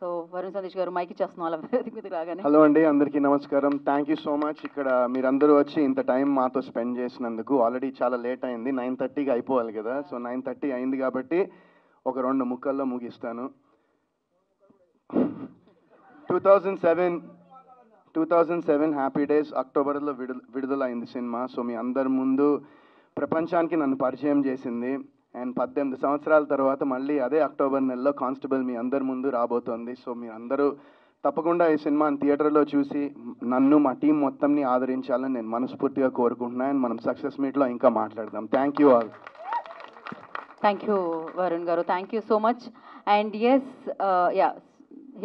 So Varun Sandesh గారు mic ఇచ్చేస్తున్నాం అలా వేదిక మీదకి రాగానే. హలో అండి, అందరికీ నమస్కారం. థ్యాంక్ యూ సో మచ్ ఇక్కడ మీరందరూ వచ్చి ఇంత టైం మాతో స్పెండ్ చేసినందుకు. ఆల్రెడీ చాలా లేట్ అయింది, 9:30కి అయిపోవాలి కదా. సో 9:30 అయింది కాబట్టి ఒక 2 ముక్కల్లో ముగిస్తాను. 2007 హ్యాపీ డేస్ అక్టోబర్లో విడుదలైంది సినిమా. సో మీ అందరి ముందు ప్రపంచానికి నన్ను పరిచయం చేసింది. అండ్ 18 సంవత్సరాల తర్వాత మళ్ళీ అదే అక్టోబర్ నెలలో కానిస్టేబుల్ మీ అందరి ముందు రాబోతోంది. సో మీరు అందరూ తప్పకుండా ఈ సినిమాని థియేటర్లో చూసి నన్ను మా టీం మొత్తంని ఆదరించాలని నేను మనస్ఫూర్తిగా కోరుకుంటున్నాను. అండ్ మనం సక్సెస్ మీట్లో ఇంకా మాట్లాడదాం. Thank you all. Thank you Varun గారు, thank you so much. And S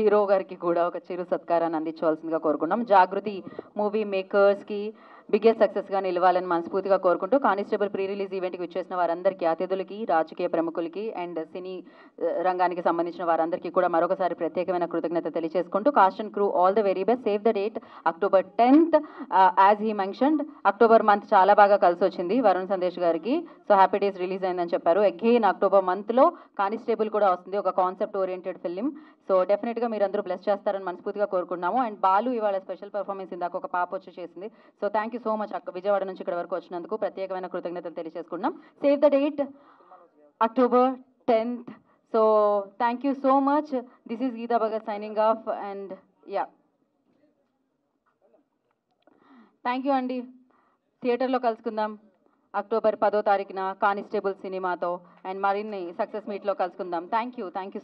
hero గారికి కూడా ఒక చిరు సత్కారాన్ని అందించవలసిందిగా కోరుకున్నాం. జాగృతి మూవీ మేకర్స్కి బిగ్గెస్ట్ సక్సెస్గా నిలవాలని మనస్ఫూర్తిగా కోరుకుంటూ కానిస్టేబుల్ ప్రీ రిలీజ్ ఈవెంట్కి వచ్చేసిన వారందరికీ, అతిథులకి, రాజకీయ ప్రముఖులకి అండ్ సినీ రంగానికి సంబంధించిన వారందరికీ కూడా మరొకసారి ప్రత్యేకమైన కృతజ్ఞత తెలియజేసుకుంటూ cost and crew all the very best. Save the date October 10th. As he mentioned October month చాలా బాగా కలిసి వచ్చింది వరుణ్ సందేశ్ గారికి. సో హ్యాపీ డేస్ రిలీజ్ అయిందని చెప్పారు. అగైన్ అక్టోబర్ మంత్లో కానిస్టేబుల్ కూడా వస్తుంది, ఒక కాన్సెప్ట్ ఓరియంటెడ్ ఫిల్మ్. సో డెఫినెట్గా మీరు అందరూ బ్లెస్ చేస్తారని మనస్ఫూర్తిగా కోరుకుంటున్నాము. అండ్ బాలు ఇవాళ స్పెషల్ పర్ఫార్మెన్స్ ఇందాక ఒక పాప వచ్చి చేసింది. So thank you so much Vijayawada నుంచి ఇక్కడ వరకు వచ్చినందుకు ప్రత్యేకమైన కృతజ్ఞతలు తెలియజేసుకుంటున్నాం. Save the date October 10th. So thank you so much. This is Geeta Bhagat signing off. And thank you అండి. థియేటర్లో కలుసుకుందాం అక్టోబర్ 10వ తారీఖున కానిస్టేబుల్ సినిమాతో. అండ్ మరిన్ని సక్సెస్ మీట్లో కలుసుకుందాం. Thank you.